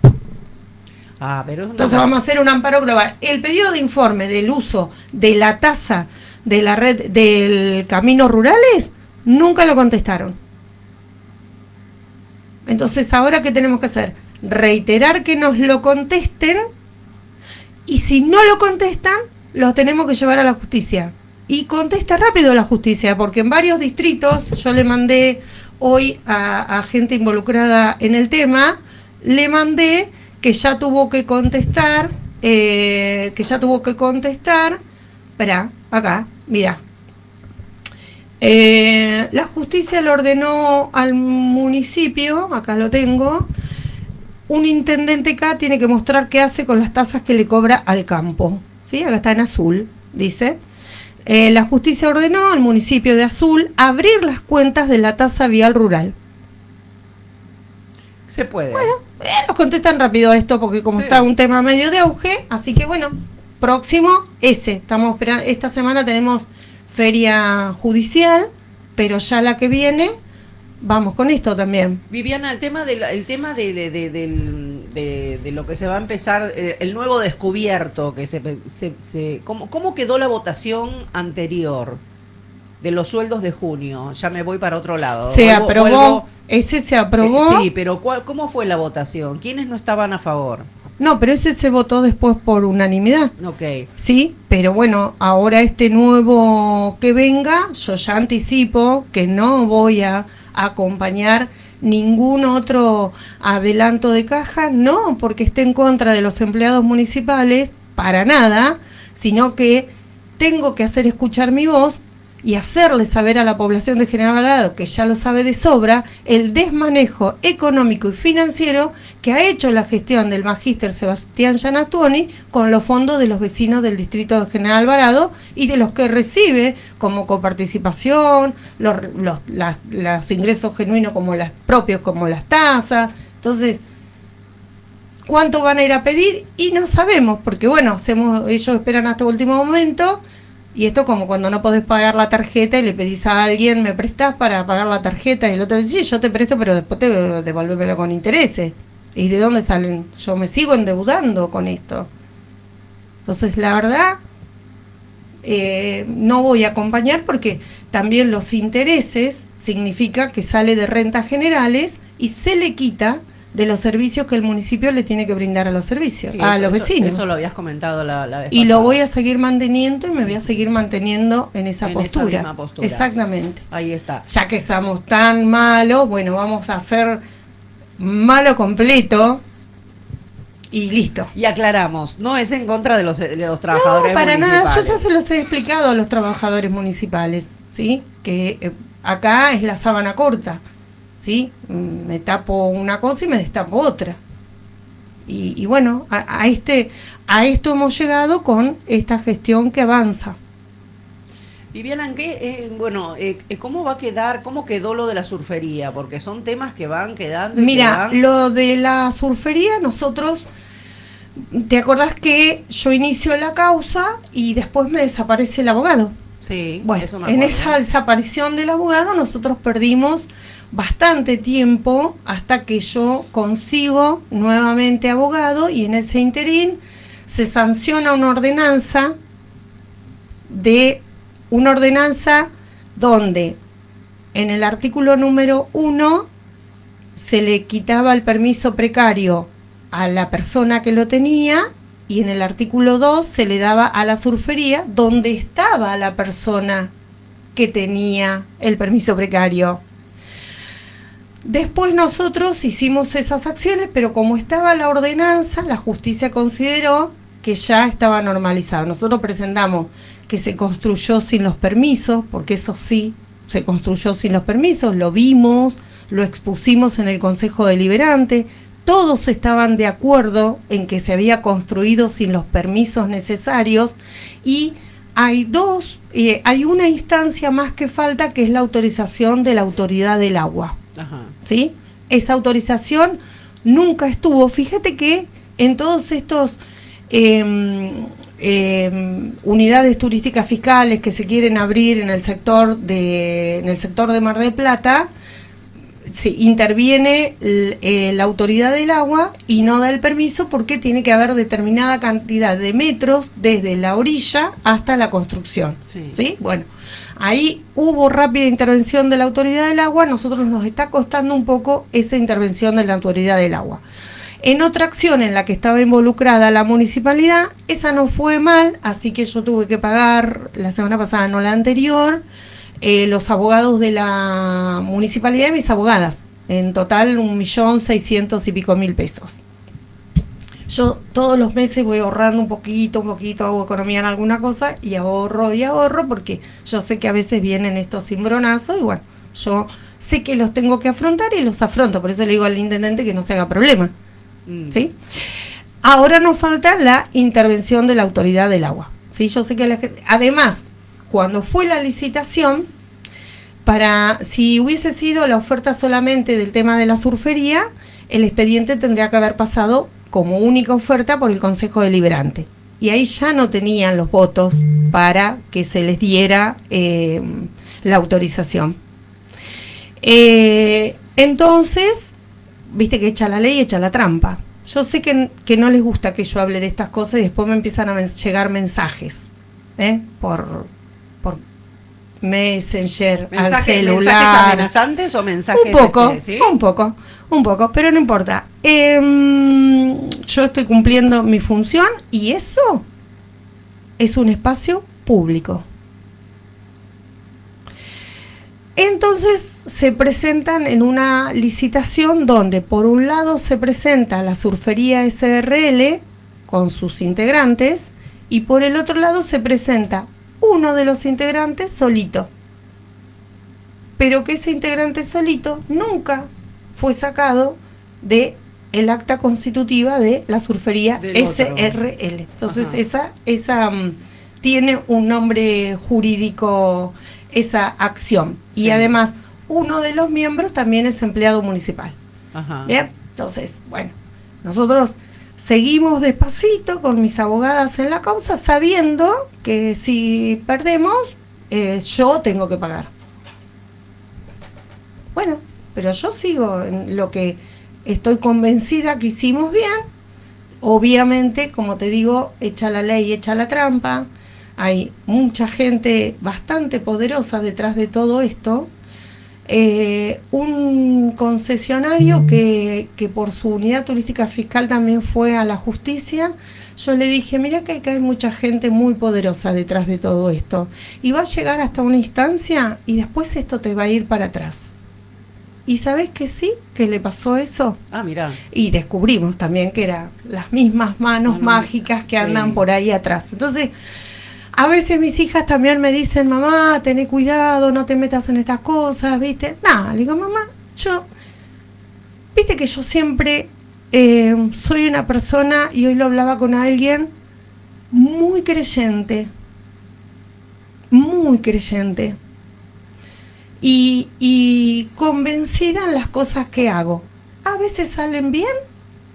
Entonces vamos a hacer un amparo global. El pedido de informe del uso de la tasa de la red del Caminos Rurales nunca lo contestaron. Entonces, ¿ahora qué tenemos que hacer? Reiterar que nos lo contesten, y si no lo contestan, los tenemos que llevar a la justicia. Y contesta rápido la justicia, porque en varios distritos, yo le mandé hoy a gente involucrada en el tema, le mandé que ya tuvo que contestar, espera, acá, mira. La justicia le ordenó al municipio, acá lo tengo, un intendente acá tiene que mostrar qué hace con las tasas que le cobra al campo. ¿Sí? Acá está en azul, dice. La justicia ordenó al municipio de Azul abrir las cuentas de la tasa vial rural. Se puede. Bueno, nos contestan rápido esto porque como está un tema medio de auge, así que bueno, próximo estamos esperando. Esta semana tenemos feria judicial, pero ya la que viene vamos con esto también. Viviana, el tema de lo que se va a empezar, el nuevo descubierto, que ¿cómo quedó la votación anterior de los sueldos de junio? Ya me voy para otro lado. Se aprobó, ese se aprobó. Sí, pero ¿cómo fue la votación? ¿Quiénes no estaban a favor? No, pero ese se votó después por unanimidad. Ok. Sí, pero bueno, ahora este nuevo que venga, yo ya anticipo que no voy a acompañar ningún otro adelanto de caja, no porque esté en contra de los empleados municipales, para nada, sino que tengo que hacer escuchar mi voz y hacerle saber a la población de General Alvarado, que ya lo sabe de sobra, el desmanejo económico y financiero que ha hecho la gestión del magíster Sebastián Giannattuoni con los fondos de los vecinos del distrito de General Alvarado y de los que recibe como coparticipación, los ingresos genuinos como las propios, como las tasas. Entonces, ¿cuánto van a ir a pedir? Y no sabemos, porque bueno, ellos esperan hasta el último momento. Y esto como cuando no podés pagar la tarjeta y le pedís a alguien, ¿me prestás para pagar la tarjeta? Y el otro dice, sí, yo te presto, pero después te devolvémelo con intereses. ¿Y de dónde salen? Yo me sigo endeudando con esto. Entonces, la verdad, no voy a acompañar porque también los intereses significa que sale de rentas generales y se le quita de los servicios que el municipio le tiene que brindar a los servicios, sí, los vecinos. Eso lo habías comentado la vez y pasada. lo voy a seguir manteniendo y me voy a seguir manteniendo en esa postura. Esa misma postura. Exactamente. Ahí está. Ya que estamos tan malos, bueno, vamos a hacer malo completo y listo. Y aclaramos, no es en contra de los trabajadores No, para municipales. nada, yo ya se los he explicado a los trabajadores municipales, ¿sí? Que acá es la sábana corta. ¿Sí? Me tapo una cosa y me destapo otra. Y bueno, a esto hemos llegado con esta gestión que avanza. Viviana, ¿cómo va a quedar, cómo quedó lo de la surfería? Porque son temas que van quedando. Mira, lo de la surfería, nosotros, ¿te acordás que yo inicio la causa y después me desaparece el abogado? Sí, bueno, eso me acuerdo. En esa desaparición del abogado nosotros perdimos bastante tiempo hasta que yo consigo nuevamente abogado y en ese interín se sanciona una ordenanza donde en el artículo número 1 se le quitaba el permiso precario a la persona que lo tenía y en el artículo 2 se le daba a la surfería donde estaba la persona que tenía el permiso precario. Después nosotros hicimos esas acciones, pero como estaba la ordenanza, la justicia consideró que ya estaba normalizado. Nosotros presentamos que se construyó sin los permisos, porque eso sí, se construyó sin los permisos, lo vimos, lo expusimos en el Consejo Deliberante, todos estaban de acuerdo en que se había construido sin los permisos necesarios y hay una instancia más que falta, que es la autorización de la Autoridad del Agua. Ajá. ¿Sí? Esa autorización nunca estuvo. Fíjate que en todos estos unidades turísticas fiscales que se quieren abrir en el sector de Mar del Plata, interviene la Autoridad del Agua y no da el permiso porque tiene que haber determinada cantidad de metros desde la orilla hasta la construcción. Sí. ¿Sí? Bueno, ahí hubo rápida intervención de la Autoridad del Agua, nosotros nos está costando un poco esa intervención de la Autoridad del Agua. En otra acción en la que estaba involucrada la municipalidad, esa no fue mal, así que yo tuve que pagar la semana pasada, no la anterior, los abogados de la municipalidad y mis abogadas, en total 1.600.000 y pico pesos. Yo todos los meses voy ahorrando un poquito, hago economía en alguna cosa y ahorro, porque yo sé que a veces vienen estos cimbronazos y bueno, yo sé que los tengo que afrontar y los afronto, por eso le digo al intendente que no se haga problema. ¿Sí? Ahora nos falta la intervención de la Autoridad del Agua. ¿Sí? Yo sé que además, cuando fue la licitación, si hubiese sido la oferta solamente del tema de la surfería, el expediente tendría que haber pasado como única oferta por el Consejo Deliberante. Y ahí ya no tenían los votos para que se les diera la autorización. Entonces, viste que echa la ley, echa la trampa. Yo sé que no les gusta que yo hable de estas cosas y después me empiezan a llegar mensajes, por Messenger, al celular. ¿Mensajes amenazantes o mensajes? ¿Sí? Un poco, pero no importa. Yo estoy cumpliendo mi función y eso es un espacio público. Entonces se presentan en una licitación donde por un lado se presenta la surfería SRL con sus integrantes y por el otro lado se presenta uno de los integrantes solito. Pero que ese integrante solito nunca fue sacado de el acta constitutiva de la surfería SRL. Entonces esa tiene un nombre jurídico, esa acción. Sí. Y además, uno de los miembros también es empleado municipal. Ajá. ¿Bien? Entonces, bueno, nosotros seguimos despacito con mis abogadas en la causa, sabiendo que si perdemos, yo tengo que pagar. Bueno, pero yo sigo en lo que estoy convencida que hicimos bien. Obviamente, como te digo, echa la ley, echa la trampa. Hay mucha gente bastante poderosa detrás de todo esto. Un concesionario que por su unidad turística fiscal también fue a la justicia. Yo le dije, mira que hay mucha gente muy poderosa detrás de todo esto. Y va a llegar hasta una instancia y después esto te va a ir para atrás. ¿Y sabés que sí? Que le pasó eso. Ah, mirá. Y descubrimos también que eran las mismas manos mágicas que andan por ahí atrás. Entonces, a veces mis hijas también me dicen, mamá, tené cuidado, no te metas en estas cosas, ¿viste? Nada, le digo, mamá, viste que yo siempre soy una persona, y hoy lo hablaba con alguien, muy creyente. Y convencida en las cosas que hago. A veces salen bien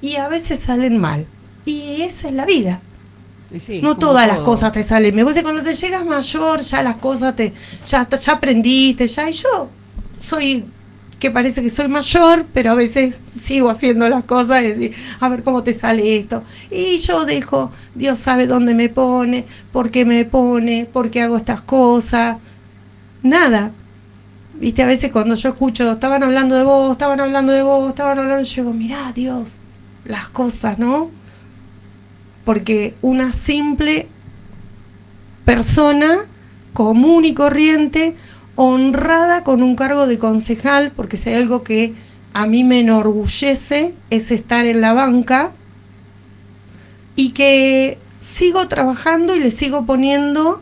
y a veces salen mal. Y esa es la vida. Sí, no todas las cosas te salen bien. Cuando te llegas mayor, ya las cosas ya aprendiste, y yo soy, que parece que soy mayor, pero a veces sigo haciendo las cosas y decir, a ver cómo te sale esto. Y yo dejo, Dios sabe dónde me pone, por qué hago estas cosas. Nada. Viste, a veces cuando yo escucho, estaban hablando de vos, yo digo, mirá, Dios, las cosas, ¿no? Porque una simple persona común y corriente, honrada con un cargo de concejal, porque si hay algo que a mí me enorgullece es estar en la banca, y que sigo trabajando y le sigo poniendo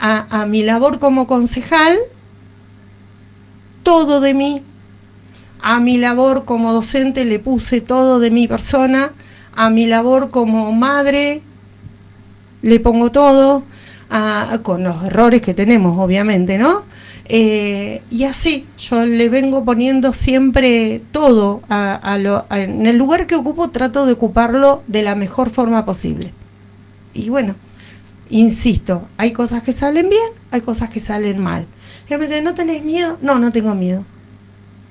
a mi labor como concejal todo de mí. A mi labor como docente le puse todo de mi persona. A mi labor como madre le pongo todo, con los errores que tenemos, obviamente, ¿no? Y así, yo le vengo poniendo siempre todo. En el lugar que ocupo trato de ocuparlo de la mejor forma posible. Y bueno, insisto, hay cosas que salen bien, hay cosas que salen mal. Y me dicen, ¿no tenés miedo? No, no tengo miedo.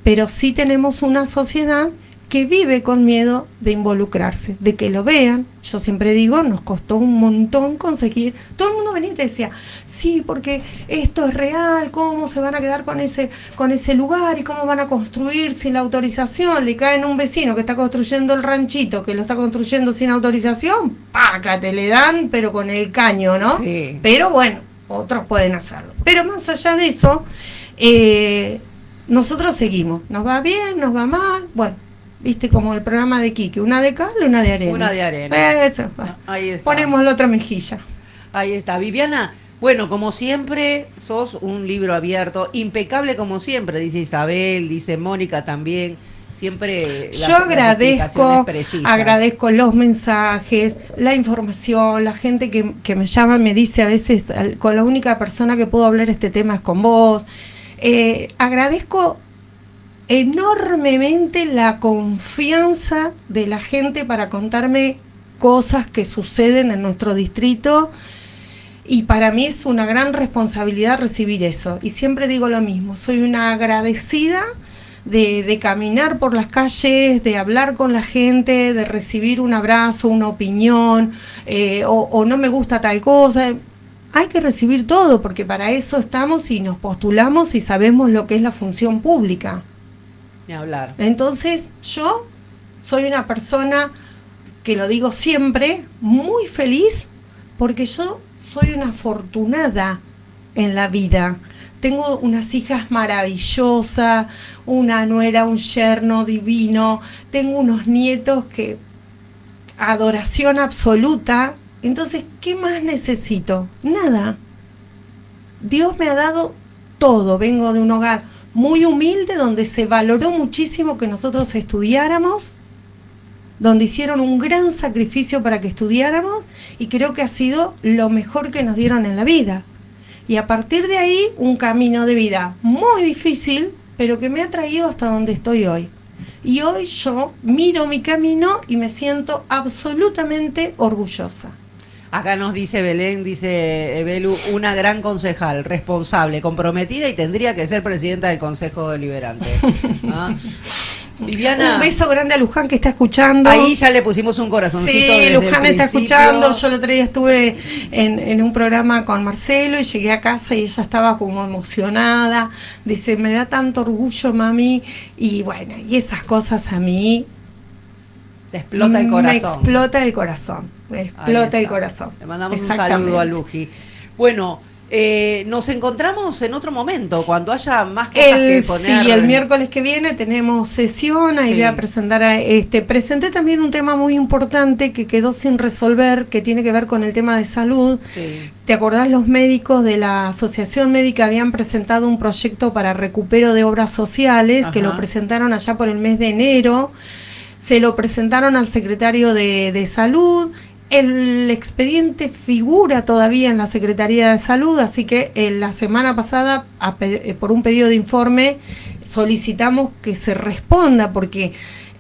Pero sí tenemos una sociedad que vive con miedo de involucrarse, de que lo vean. Yo siempre digo, nos costó un montón conseguir. Todo el mundo venía y te decía, sí, porque esto es real, ¿cómo se van a quedar con ese lugar? ¿Y cómo van a construir sin la autorización? Le caen a un vecino que está construyendo el ranchito, que lo está construyendo sin autorización, ¡pácate! Le dan, pero con el caño, ¿no? Sí. Pero bueno, otros pueden hacerlo. Pero más allá de eso, nosotros seguimos. Nos va bien, nos va mal, bueno. Viste, como el programa de Quique, una de cal y una de arena. Una de arena. Eso, ahí está. Ponemos la otra mejilla. Ahí está. Viviana, bueno, como siempre, sos un libro abierto, impecable como siempre, dice Isabel, dice Mónica también. Siempre yo agradezco los mensajes, la información, la gente que me llama, me dice a veces, con la única persona que puedo hablar este tema es con vos. Agradezco enormemente la confianza de la gente para contarme cosas que suceden en nuestro distrito, y para mí es una gran responsabilidad recibir eso, y siempre digo lo mismo, soy una agradecida de caminar por las calles, de hablar con la gente, de recibir un abrazo, una opinión, o no me gusta tal cosa. Hay que recibir todo, porque para eso estamos y nos postulamos y sabemos lo que es la función pública. Ni hablar. Entonces, yo soy una persona, que lo digo siempre, muy feliz, porque yo soy una afortunada en la vida. Tengo unas hijas maravillosas, una nuera, un yerno divino, tengo unos nietos que adoración absoluta. Entonces, ¿qué más necesito? Nada. Dios me ha dado todo. Vengo de un hogar muy humilde, donde se valoró muchísimo que nosotros estudiáramos, donde hicieron un gran sacrificio para que estudiáramos, y creo que ha sido lo mejor que nos dieron en la vida. Y a partir de ahí, un camino de vida muy difícil, pero que me ha traído hasta donde estoy hoy. Y hoy yo miro mi camino y me siento absolutamente orgullosa. Acá nos dice Belén, dice Belu, una gran concejal, responsable, comprometida y tendría que ser presidenta del Consejo Deliberante. ¿Ah? Viviana. Un beso grande a Luján, que está escuchando. Ahí ya le pusimos un corazoncito. Sí, desde Luján el está principio. escuchando. Yo el otro día estuve en un programa con Marcelo y llegué a casa y ella estaba como emocionada. Dice, me da tanto orgullo, mami. Y bueno, y esas cosas a mí te explota el corazón. Me explota el corazón. Me explota el corazón. Le mandamos un saludo a Luji. Bueno, nos encontramos en otro momento, cuando haya más cosas que poner. Sí, el miércoles que viene tenemos sesión, ahí voy a presentar presenté también un tema muy importante que quedó sin resolver, que tiene que ver con el tema de salud. Sí. ¿Te acordás? Los médicos de la Asociación Médica habían presentado un proyecto para recupero de obras sociales. Ajá. Que lo presentaron allá por el mes de enero. Se lo presentaron al secretario de Salud. El expediente figura todavía en la Secretaría de Salud, así que la semana pasada, por un pedido de informe, solicitamos que se responda, porque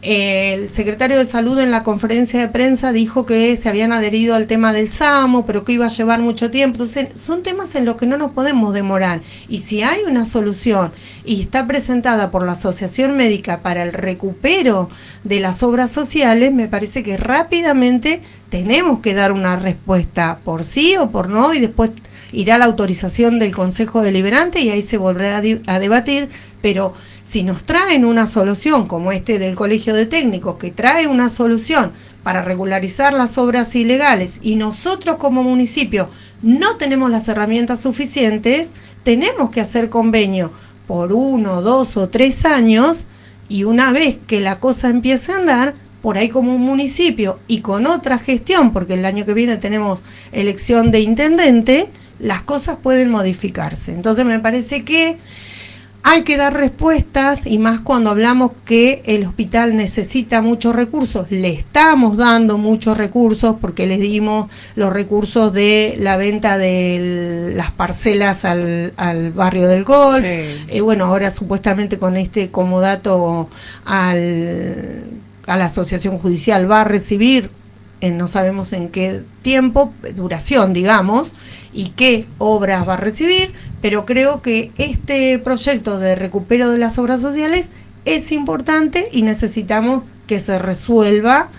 el secretario de Salud en la conferencia de prensa dijo que se habían adherido al tema del SAMO, pero que iba a llevar mucho tiempo. Entonces, son temas en los que no nos podemos demorar. Y si hay una solución y está presentada por la Asociación Médica para el recupero de las obras sociales, me parece que rápidamente tenemos que dar una respuesta por sí o por no, y después irá la autorización del Consejo Deliberante y ahí se volverá a debatir. Pero si nos traen una solución como del Colegio de Técnicos, que trae una solución para regularizar las obras ilegales, y nosotros como municipio no tenemos las herramientas suficientes, tenemos que hacer convenio por 1, 2 o 3 años, y una vez que la cosa empiece a andar, por ahí como un municipio y con otra gestión, porque el año que viene tenemos elección de intendente, las cosas pueden modificarse. Entonces me parece que hay que dar respuestas, y más cuando hablamos que el hospital necesita muchos recursos. Le estamos dando muchos recursos, porque les dimos los recursos de la venta de las parcelas al barrio del Golf. Sí. Bueno, ahora supuestamente con este comodato a la asociación judicial va a recibir, no sabemos en qué tiempo, duración, digamos, y qué obras va a recibir, pero creo que este proyecto de recupero de las obras sociales es importante y necesitamos que se resuelva,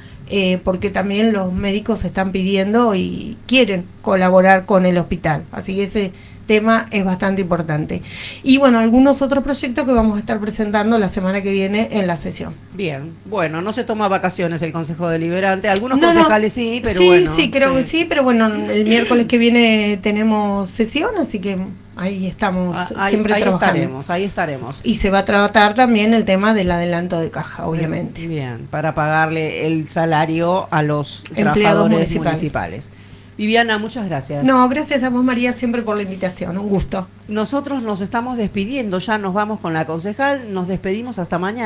porque también los médicos están pidiendo y quieren colaborar con el hospital, así que ese tema es bastante importante. Y bueno, algunos otros proyectos que vamos a estar presentando la semana que viene en la sesión. Bien, bueno, no se toma vacaciones el Consejo Deliberante, algunos concejales sí, pero sí, bueno. Sí, creo que sí, pero bueno, el miércoles que viene tenemos sesión, así que ahí estamos siempre trabajando. Ahí estaremos. Y se va a tratar también el tema del adelanto de caja, obviamente. Bien, para pagarle el salario a los trabajadores municipales. Viviana, muchas gracias. No, gracias a vos, María, siempre por la invitación, un gusto. Nosotros nos estamos despidiendo, ya nos vamos con la concejal, nos despedimos hasta mañana.